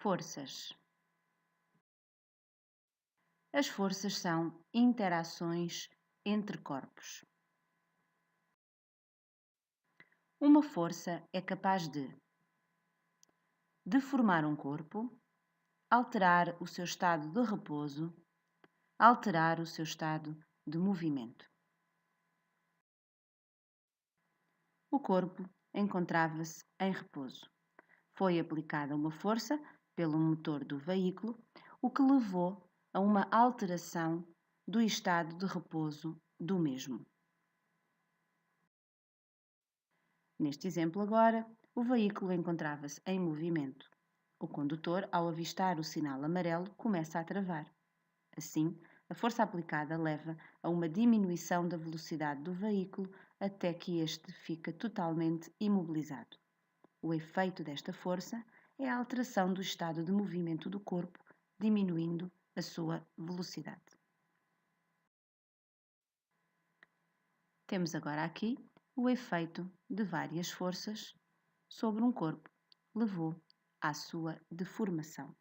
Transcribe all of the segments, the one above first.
Forças. As forças são interações entre corpos. Uma força é capaz de deformar um corpo, alterar o seu estado de repouso, alterar o seu estado de movimento. O corpo encontrava-se em repouso. Foi aplicada uma força pelo motor do veículo, o que levou a uma alteração do estado de repouso do mesmo. Neste exemplo agora, o veículo encontrava-se em movimento. O condutor, ao avistar o sinal amarelo, começa a travar. Assim, a força aplicada leva a uma diminuição da velocidade do veículo até que este fica totalmente imobilizado. O efeito desta força é a alteração do estado de movimento do corpo, diminuindo a sua velocidade. Temos agora aqui o efeito de várias forças sobre um corpo levou à sua deformação.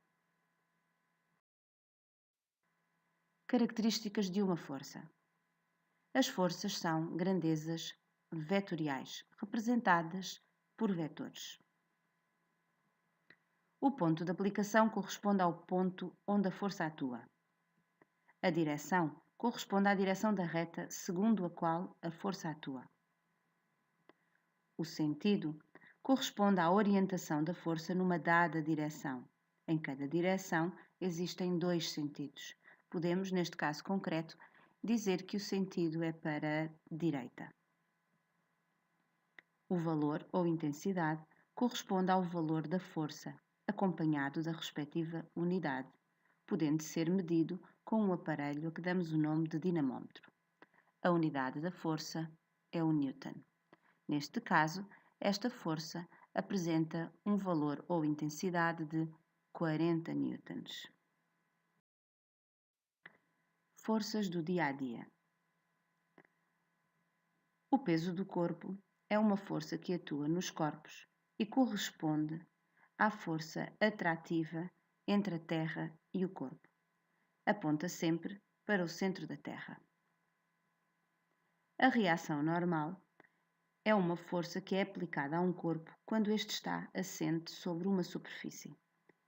Características de uma força. As forças são grandezas vetoriais, representadas por vetores. O ponto de aplicação corresponde ao ponto onde a força atua. A direção corresponde à direção da reta segundo a qual a força atua. O sentido corresponde à orientação da força numa dada direção. Em cada direção existem dois sentidos. Podemos, neste caso concreto, dizer que o sentido é para a direita. O valor ou intensidade corresponde ao valor da força, acompanhado da respectiva unidade, podendo ser medido com um aparelho a que damos o nome de dinamómetro. A unidade da força é o Newton. Neste caso, esta força apresenta um valor ou intensidade de 40 newtons. Forças do dia a dia. O peso do corpo é uma força que atua nos corpos e corresponde à força atrativa entre a Terra e o corpo. Aponta sempre para o centro da Terra. A reação normal é uma força que é aplicada a um corpo quando este está assente sobre uma superfície.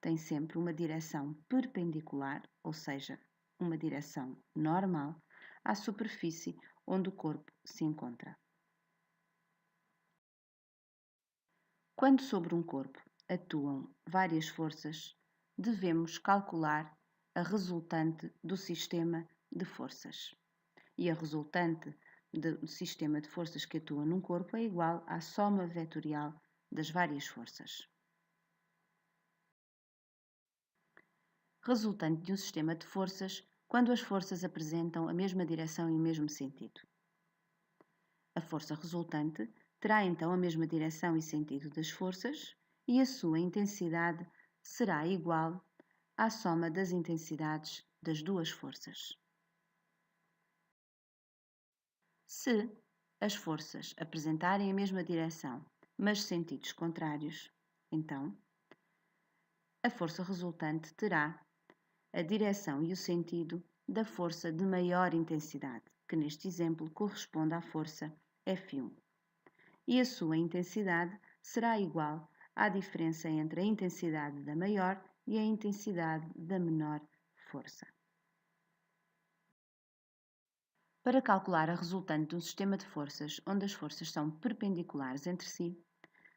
Tem sempre uma direção perpendicular, ou seja, uma direção normal, à superfície onde o corpo se encontra. Quando sobre um corpo atuam várias forças, devemos calcular a resultante do sistema de forças. E a resultante do sistema de forças que atua num corpo é igual à soma vetorial das várias forças. Resultante de um sistema de forças quando as forças apresentam a mesma direção e o mesmo sentido. A força resultante terá então a mesma direção e sentido das forças e a sua intensidade será igual à soma das intensidades das duas forças. Se as forças apresentarem a mesma direção, mas sentidos contrários, então a força resultante terá a direção e o sentido da força de maior intensidade, que neste exemplo corresponde à força F1. E a sua intensidade será igual à diferença entre a intensidade da maior e a intensidade da menor força. Para calcular a resultante de um sistema de forças onde as forças são perpendiculares entre si,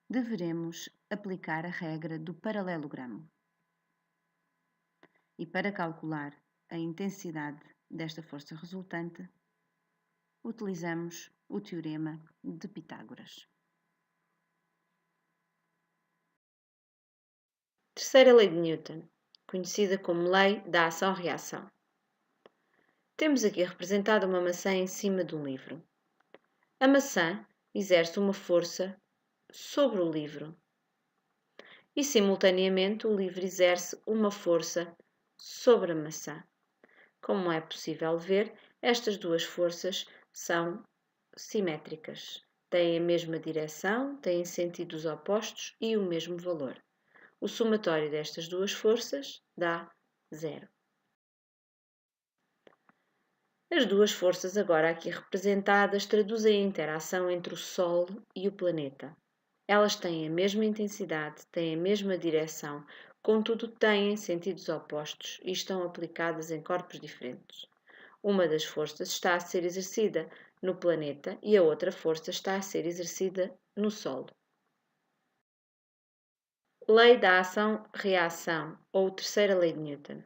deveremos aplicar a regra do paralelogramo. E para calcular a intensidade desta força resultante, utilizamos o teorema de Pitágoras. Terceira lei de Newton, conhecida como lei da ação-reação. Temos aqui representada uma maçã em cima de um livro. A maçã exerce uma força sobre o livro e, simultaneamente, o livro exerce uma força sobre a maçã. Como é possível ver, estas duas forças são simétricas, têm a mesma direção, têm sentidos opostos e o mesmo valor. O somatório destas duas forças dá 0. As duas forças agora aqui representadas traduzem a interação entre o Sol e o planeta. Elas têm a mesma intensidade, têm a mesma direção, contudo têm sentidos opostos e estão aplicadas em corpos diferentes. Uma das forças está a ser exercida no planeta e a outra força está a ser exercida no Sol. Lei da ação-reação, ou terceira lei de Newton.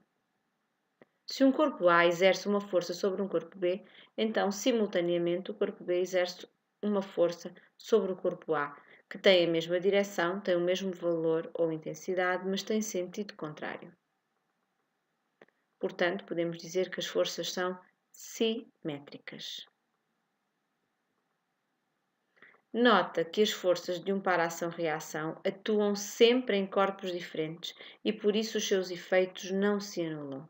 Se um corpo A exerce uma força sobre um corpo B, então, simultaneamente, o corpo B exerce uma força sobre o corpo A, que tem a mesma direção, tem o mesmo valor ou intensidade, mas tem sentido contrário. Portanto, podemos dizer que as forças são simétricas. Nota que as forças de um par ação-reação atuam sempre em corpos diferentes e por isso os seus efeitos não se anulam.